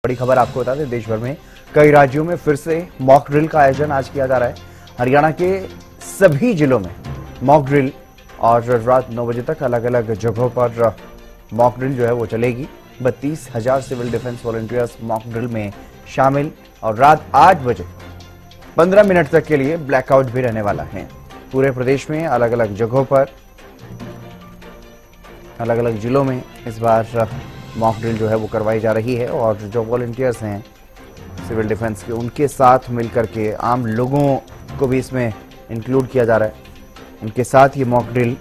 बड़ी खबर आपको बता दें, देश भर में कई राज्यों में फिर से मॉक ड्रिल का आयोजन आज किया जा रहा है। हरियाणा के सभी जिलों में मॉक ड्रिल और रात 9 बजे तक अलग अलग जगहों पर मॉक ड्रिल जो है वो चलेगी। 32,000 civil defence volunteers mock drill में शामिल और रात 8 बजे 15 मिनट तक के लिए ब्लैकआउट भी रहने वाला है। पूरे प्रदेश में अलग अलग जगहों पर अलग अलग जिलों में इस बार मॉक ड्रिल जो है वो करवाई जा रही है और जो वॉलंटियर्स हैं सिविल डिफेंस के, उनके साथ मिलकर के आम लोगों को भी इसमें इंक्लूड किया जा रहा है। उनके साथ ये मॉक ड्रिल,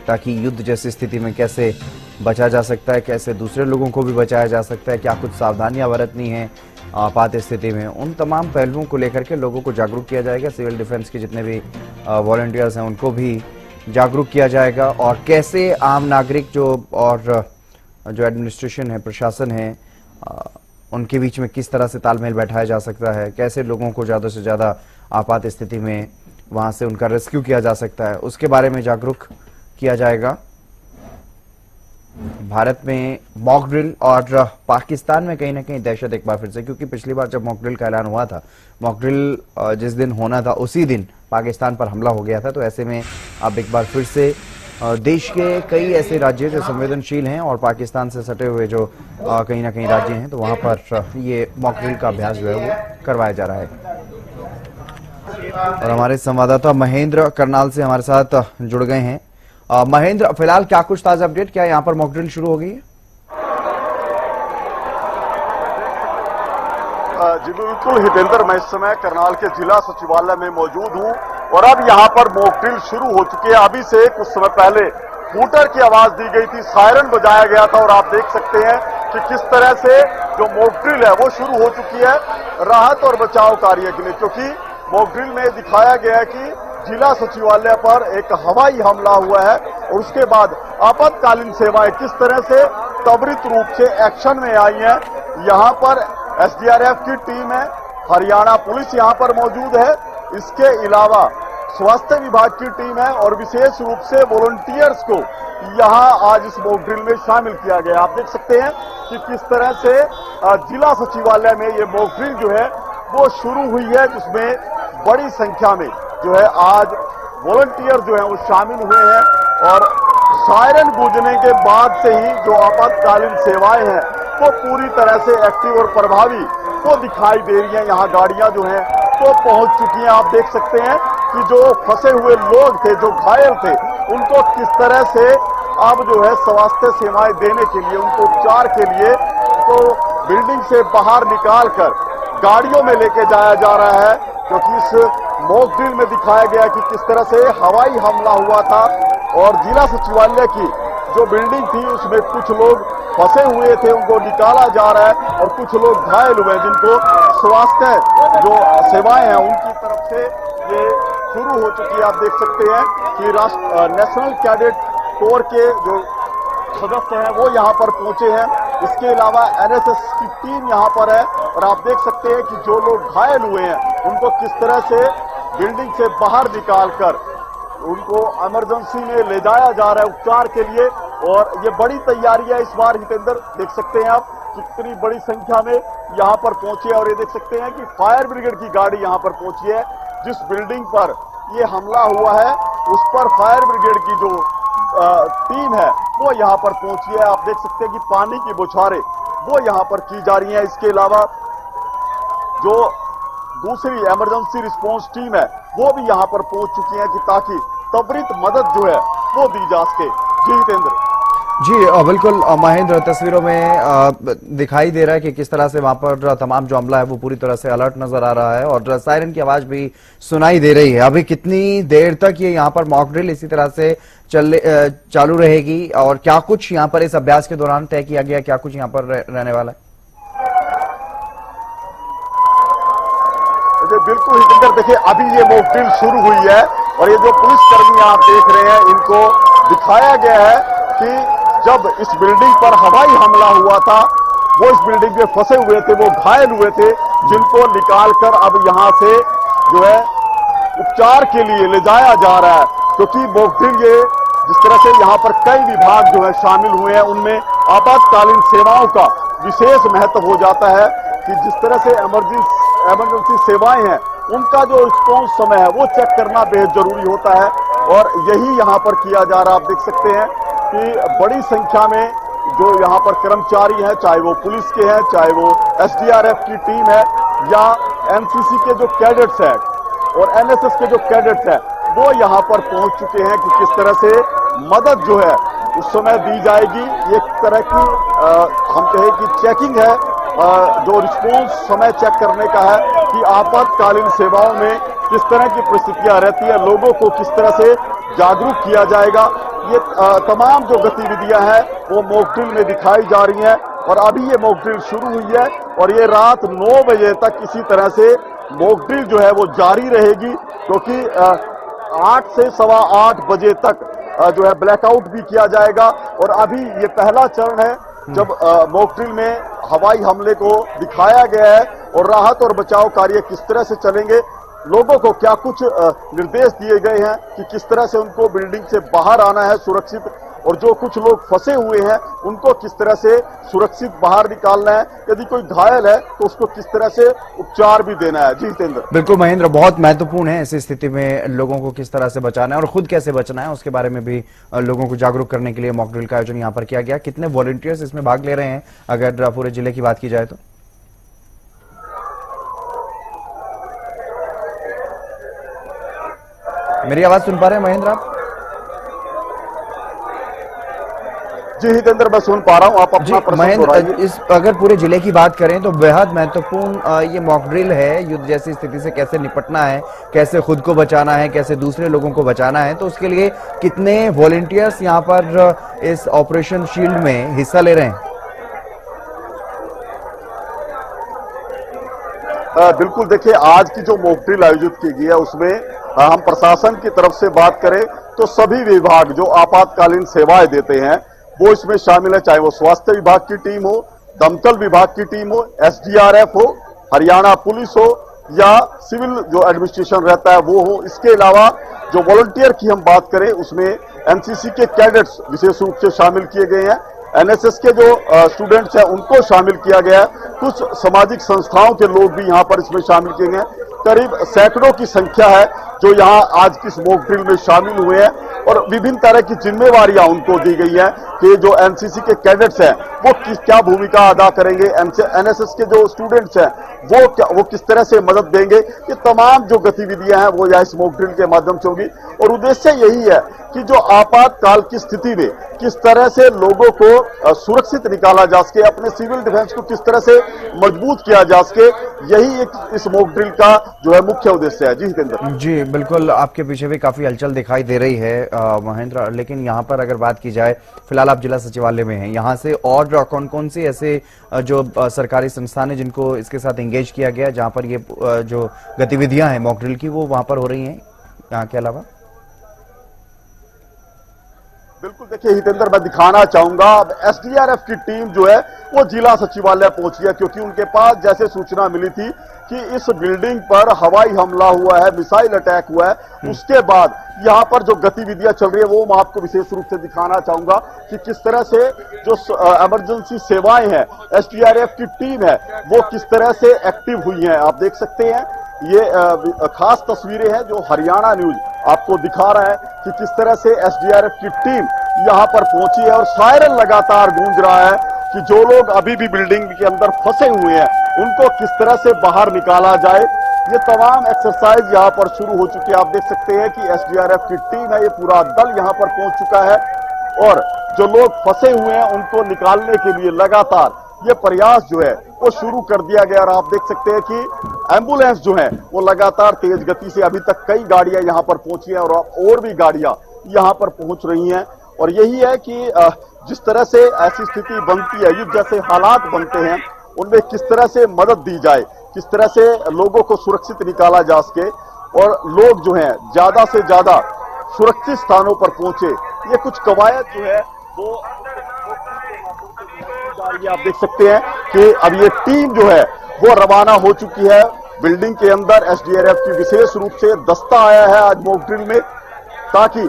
ताकि युद्ध जैसी स्थिति में कैसे बचा जा सकता है, कैसे दूसरे लोगों को भी बचाया जा सकता है, क्या कुछ सावधानियां बरतनी है आपात स्थिति में, उन तमाम पहलुओं को लेकर के लोगों को जागरूक किया जाएगा। सिविल डिफेंस के जितने भी वॉलंटियर्स हैं उनको भी जागरूक किया जाएगा और कैसे आम नागरिक जो एडमिनिस्ट्रेशन है, प्रशासन है, उनके बीच में किस तरह से तालमेल बैठाया जा सकता है, कैसे लोगों को ज़्यादा से ज़्यादा आपात स्थिति में वहां से उनका रेस्क्यू किया जा सकता है, उसके बारे में जागरूक किया जाएगा। भारत में मॉक ड्रिल और पाकिस्तान में कहीं ना कहीं दहशत एक बार फिर से, क्योंकि पिछली बार जब मॉक ड्रिल का ऐलान हुआ था, मॉक ड्रिल जिस दिन होना था उसी दिन पाकिस्तान पर हमला हो गया था। तो ऐसे में अब एक बार फिर से देश के कई ऐसे राज्य जो संवेदनशील हैं और पाकिस्तान से सटे हुए जो कहीं ना कहीं राज्य हैं, तो वहां पर ये मॉक ड्रिल का अभ्यास जो है वो करवाया जा रहा है। और हमारे संवाददाता महेंद्र करनाल से हमारे साथ जुड़ गए हैं। महेंद्र, फिलहाल क्या कुछ ताजा अपडेट, क्या यहाँ पर मॉक ड्रिल शुरू हो गई है? जी बिल्कुल हितेंद्र, मैं इस समय करनाल के जिला सचिवालय में मौजूद हूं और अब यहां पर मॉक ड्रिल शुरू हो चुकी है। अभी से कुछ समय पहले हूटर की आवाज दी गई थी, सायरन बजाया गया था और आप देख सकते हैं कि किस तरह से जो मॉक ड्रिल है वो शुरू हो चुकी है राहत और बचाव कार्य के लिए। क्योंकि मॉक ड्रिल में दिखाया गया है कि जिला सचिवालय पर एक हवाई हमला हुआ है और उसके बाद आपातकालीन सेवाएं किस तरह से त्वरित रूप से एक्शन में आई हैं। यहां पर एसडीआरएफ की टीम है, हरियाणा पुलिस यहां पर मौजूद है, इसके अलावा स्वास्थ्य विभाग की टीम है और विशेष रूप से वॉलंटियर्स को यहां आज इस मॉक ड्रिल में शामिल किया गया। आप देख सकते हैं कि किस तरह से जिला सचिवालय में ये मॉक ड्रिल जो है वो शुरू हुई है, जिसमें बड़ी संख्या में जो है आज वॉलंटियर जो है वो शामिल हुए हैं और सायरन गूंजने के बाद से ही जो आपातकालीन सेवाएं हैं वो पूरी तरह से एक्टिव और प्रभावी तो दिखाई दे रही हैं। यहाँ गाड़ियां जो हैं तो पहुंच चुकी हैं। आप देख सकते हैं कि जो फंसे हुए लोग थे, जो घायल थे, उनको किस तरह से अब जो है स्वास्थ्य सेवाएं देने के लिए, उनको उपचार के लिए तो बिल्डिंग से बाहर निकालकर गाड़ियों में लेके जाया जा रहा है। क्योंकि इस मॉक ड्रिल में दिखाया गया कि किस तरह से हवाई हमला हुआ था और जिला सचिवालय की जो बिल्डिंग थी उसमें कुछ लोग फंसे हुए थे, उनको निकाला जा रहा है और कुछ लोग घायल हुए हैं, जिनको स्वास्थ्य जो सेवाएं हैं उनकी तरफ से ये शुरू हो चुकी है। आप देख सकते हैं कि नेशनल कैडेट कोर के जो सदस्य हैं वो यहाँ पर पहुंचे हैं। इसके अलावा एनएसएस की टीम यहाँ पर है और आप देख सकते हैं कि जो लोग घायल हुए हैं उनको किस तरह से बिल्डिंग से बाहर निकालकर उनको इमरजेंसी में ले जाया जा रहा है उपचार के लिए। और ये बड़ी तैयारी है इस बार हितेंद्र, देख सकते हैं आप कितनी बड़ी संख्या में यहाँ पर पहुंचे और ये देख सकते हैं कि फायर ब्रिगेड की गाड़ी यहाँ पर पहुंची है। जिस बिल्डिंग पर ये हमला हुआ है उस पर फायर ब्रिगेड की जो टीम है वो यहाँ पर पहुंची है। आप देख सकते हैं कि पानी की बौछारें वो यहाँ पर की जा रही हैं। इसके अलावा जो दूसरी इमरजेंसी रिस्पांस टीम है वो भी यहाँ पर पहुंच चुकी है कि ताकि त्वरित मदद जो है वो दी जा सके। जी हितेंद्र। जी बिल्कुल महेंद्र, तस्वीरों में दिखाई दे रहा है कि किस तरह से वहां पर तमाम जो अमला है वो पूरी तरह से अलर्ट नजर आ रहा है और सायरन की आवाज भी सुनाई दे रही है। अभी कितनी देर तक ये यहाँ पर मॉक ड्रिल इसी तरह से चालू रहेगी और क्या कुछ यहाँ पर इस अभ्यास के दौरान तय किया गया, क्या कुछ यहाँ पर रहने वाला है? बिल्कुल हितेंद्र, देखिए अभी ये मॉक ड्रिल शुरू हुई है और ये जो पुलिसकर्मी आप देख रहे हैं इनको दिखाया गया है कि जब इस बिल्डिंग पर हवाई हमला हुआ था वो इस बिल्डिंग में फंसे हुए थे, वो घायल हुए थे, जिनको निकालकर अब यहां से जो है उपचार के लिए ले जाया जा रहा है। क्योंकि मॉक ड्रिल ये जिस तरह से यहाँ पर कई विभाग जो है शामिल हुए हैं, उनमें आपातकालीन सेवाओं का विशेष महत्व हो जाता है कि जिस तरह से इमरजेंसी सेवाएं हैं उनका जो रिस्पॉन्स समय है वो चेक करना बेहद जरूरी होता है और यही यहाँ पर किया जा रहा है। आप देख सकते हैं कि बड़ी संख्या में जो यहाँ पर कर्मचारी हैं, चाहे वो पुलिस के हैं, चाहे वो एसडीआरएफ की टीम है या एनसीसी के जो कैडेट्स हैं और एनएसएस के जो कैडेट्स हैं, वो यहाँ पर पहुंच चुके हैं कि किस तरह से मदद जो है उस समय दी जाएगी। एक तरह की हम कहें कि चेकिंग है, जो रिस्पॉन्स समय चेक करने का है कि आपातकालीन सेवाओं में किस तरह की परिस्थितियां रहती है, लोगों को किस तरह से जागरूक किया जाएगा। ये तमाम जो गतिविधियां हैं वो मॉक ड्रिल में दिखाई जा रही हैं और अभी ये मॉक ड्रिल शुरू हुई है और ये रात 9 बजे तक इसी तरह से मॉक ड्रिल जो है वो जारी रहेगी, क्योंकि 8 से सवा 8 बजे तक जो है ब्लैकआउट भी किया जाएगा। और अभी ये पहला चरण है जब मॉक ड्रिल में हवाई हमले को दिखाया गया है और राहत और बचाव कार्य किस तरह से चलेंगे, लोगों को क्या कुछ निर्देश दिए गए हैं कि किस तरह से उनको बिल्डिंग से बाहर आना है सुरक्षित, और जो कुछ लोग फंसे हुए हैं उनको किस तरह से सुरक्षित बाहर निकालना है, यदि कोई घायल है तो उसको किस तरह से उपचार भी देना है। जी हितेंद्र। बिल्कुल महेंद्र, बहुत महत्वपूर्ण है ऐसी स्थिति में लोगों को किस तरह से बचाना है और खुद कैसे बचना है उसके बारे में भी लोगों को जागरूक करने के लिए मॉक ड्रिल का आयोजन यहाँ पर किया गया। कितने वॉलंटियर्स इसमें भाग ले रहे हैं अगर पूरे जिले की बात की जाए तो? मेरी आवाज सुन पा रहे हैं महेंद्र आप? जी हितेंद्र, मैं सुन पा रहा हूं, आप अपना प्रश्न महेंद्र, इस अगर पूरे जिले की बात करें तो बेहद महत्वपूर्ण ये मॉक ड्रिल है। युद्ध जैसी स्थिति से कैसे निपटना है, कैसे खुद को बचाना है, कैसे दूसरे लोगों को बचाना है, तो उसके लिए कितने वॉलंटियर्स यहाँ पर इस ऑपरेशन शील्ड में हिस्सा ले रहे हैं? बिल्कुल, देखिए आज की जो मॉक ड्रिल आयोजित की गई है उसमें हम प्रशासन की तरफ से बात करें तो सभी विभाग जो आपातकालीन सेवाएं देते हैं वो इसमें शामिल है, चाहे वो स्वास्थ्य विभाग की टीम हो, दमकल विभाग की टीम हो, एसडीआरएफ हो, हरियाणा पुलिस हो या सिविल जो एडमिनिस्ट्रेशन रहता है वो हो। इसके अलावा जो वॉलंटियर की हम बात करें उसमें एनसीसी के कैडेट्स विशेष रूप से शामिल किए गए हैं, एनएसएस के जो स्टूडेंट्स हैं उनको शामिल किया गया है, कुछ सामाजिक संस्थाओं के लोग भी यहाँ पर इसमें शामिल किए गए हैं। करीब सैकड़ों की संख्या है जो यहाँ आज की इस मॉक ड्रिल में शामिल हुए हैं और विभिन्न तरह की जिम्मेवारियां उनको दी गई हैं कि जो एनसीसी के कैडेट्स हैं वो क्या भूमिका अदा करेंगे, एनएसएस के जो स्टूडेंट्स हैं वो किस तरह से मदद देंगे। ये तमाम जो गतिविधियां हैं वो यहाँ इस मॉक ड्रिल के माध्यम से होंगी और उद्देश्य यही है कि जो आपातकाल की स्थिति में किस तरह से लोगों को सुरक्षित निकाला जा सके, अपने सिविल डिफेंस को किस तरह से मजबूत किया जा सके, यही इस मॉक ड्रिल का जो है मुख्य उद्देश्य है। जी हितेंद्र। जी बिल्कुल, आपके पीछे भी काफी हलचल दिखाई दे रही है महेंद्र, लेकिन यहाँ पर अगर बात की जाए, फिलहाल आप जिला सचिवालय में हैं, यहाँ से और कौन कौन से ऐसे जो सरकारी संस्थान है जिनको इसके साथ एंगेज किया गया, जहाँ पर ये जो गतिविधियां हैं मॉक ड्रिल की वो वहां पर हो रही हैं यहाँ के अलावा? बिल्कुल, देखिए हितेंद्र, मैं दिखाना चाहूंगा एसडीआरएफ की टीम जो है वो जिला सचिवालय पहुंची है, क्योंकि उनके पास जैसे सूचना मिली थी कि इस बिल्डिंग पर हवाई हमला हुआ है, मिसाइल अटैक हुआ है। उसके बाद यहाँ पर जो गतिविधियां चल रही है वो मैं आपको विशेष रूप से दिखाना चाहूंगा कि किस तरह से जो इमरजेंसी सेवाएं हैं, एसडीआरएफ की टीम है वो किस तरह से एक्टिव हुई है। आप देख सकते हैं ये खास तस्वीरें हैं जो हरियाणा न्यूज आपको दिखा रहा है कि किस तरह से एसडीआरएफ की टीम यहां पर पहुंची है और सायरन लगातार गूंज रहा है कि जो लोग अभी भी बिल्डिंग के अंदर फंसे हुए हैं उनको किस तरह से बाहर निकाला जाए। ये तमाम एक्सरसाइज यहां पर शुरू हो चुकी है। आप देख सकते हैं कि एसडीआरएफ की टीम है, ये पूरा दल यहां पर पहुंच चुका है और जो लोग फंसे हुए हैं उनको निकालने के लिए लगातार ये प्रयास जो है वो शुरू कर दिया गया। और आप देख सकते हैं कि एम्बुलेंस जो है वो लगातार तेज गति से अभी तक कई गाड़ियां यहां पर पहुंची हैं और भी गाड़ियां यहां पर पहुंच रही हैं। और यही है कि जिस तरह से ऐसी स्थिति बनती है, युद्ध जैसे हालात बनते हैं, उनमें किस तरह से मदद दी जाए, किस तरह से लोगों को सुरक्षित निकाला जा सके और लोग जो हैं ज्यादा से ज्यादा सुरक्षित स्थानों पर पहुंचे। ये कुछ कवायद जो है वो आप देख सकते हैं कि अब ये टीम जो है वो रवाना हो चुकी है बिल्डिंग के अंदर। एसडीआरएफ की विशेष रूप से दस्ता आया है आज मॉक ड्रिल में, ताकि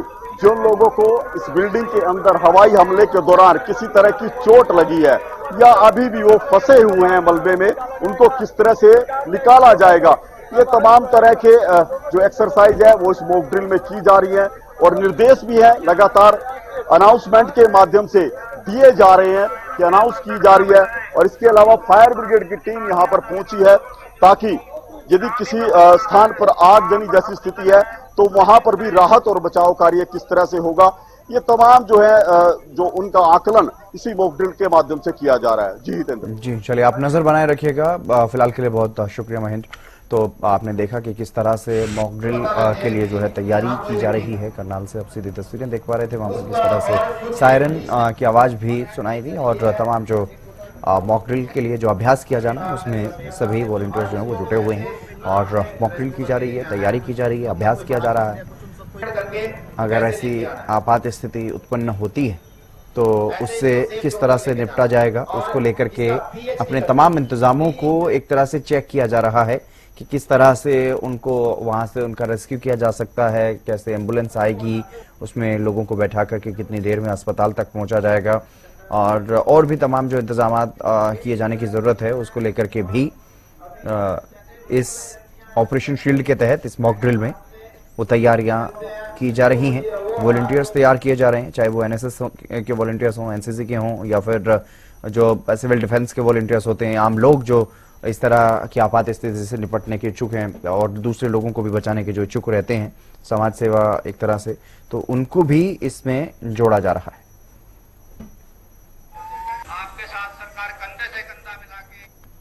जिन लोगों को इस बिल्डिंग के अंदर हवाई हमले के दौरान किसी तरह की चोट लगी है या अभी भी वो फंसे हुए हैं मलबे में, उनको किस तरह से निकाला जाएगा। ये तमाम तरह के जो एक्सरसाइज है वो इस मॉक ड्रिल में की जा रही है और निर्देश भी है लगातार अनाउंसमेंट के माध्यम से दिए जा रहे हैं कि अनाउंस की जा रही है। और इसके अलावा फायर ब्रिगेड की टीम यहां पर पहुंची है ताकि यदि किसी स्थान पर आगजनी जैसी स्थिति है तो वहां पर भी राहत और बचाव कार्य किस तरह से होगा, ये तमाम जो है जो उनका आकलन इसी मॉक ड्रिल के माध्यम से किया जा रहा है। जी हितेंद्र जी, चलिए आप नजर बनाए रखिएगा। फिलहाल के लिए बहुत शुक्रिया महेंद्र। तो आपने देखा कि किस तरह से मॉक ड्रिल के लिए जो है तैयारी की जा रही है। करनाल से आप सीधी तस्वीरें देख पा रहे थे, वहां पर किस तरह से सायरन की आवाज भी सुनाई दी और तमाम जो मॉक ड्रिल के लिए जो अभ्यास किया जाना उसमें सभी वॉलंटियर्स जो हैं वो जुटे हुए हैं और मॉक ड्रिल की जा रही है, तैयारी की जा रही है, अभ्यास किया जा रहा है। अगर ऐसी आपात स्थिति उत्पन्न होती है तो उससे किस तरह से निपटा जाएगा, उसको लेकर के अपने तमाम इंतजामों को एक तरह से चेक किया जा रहा है कि किस तरह से उनको वहां से उनका रेस्क्यू किया जा सकता है, कैसे एम्बुलेंस आएगी, उसमें लोगों को बैठा करके कितनी देर में अस्पताल तक पहुंचा जाएगा और भी तमाम जो इंतजाम किए जाने की जरूरत है उसको लेकर के भी इस ऑपरेशन शील्ड के तहत इस मॉक ड्रिल में वो तैयारियां की जा रही हैं। वॉलंटियर्स तैयार किए जा रहे हैं, चाहे वो एनएसएस के वॉलंटियर्स हों, एनसीसी के हों या फिर जो सिविल डिफेंस के वॉलंटियर्स होते हैं, आम लोग जो इस तरह की आपात स्थिति से निपटने के इच्छुक हैं और दूसरे लोगों को भी बचाने के जो इच्छुक रहते हैं, समाज सेवा एक तरह से, तो उनको भी इसमें जोड़ा जा रहा है।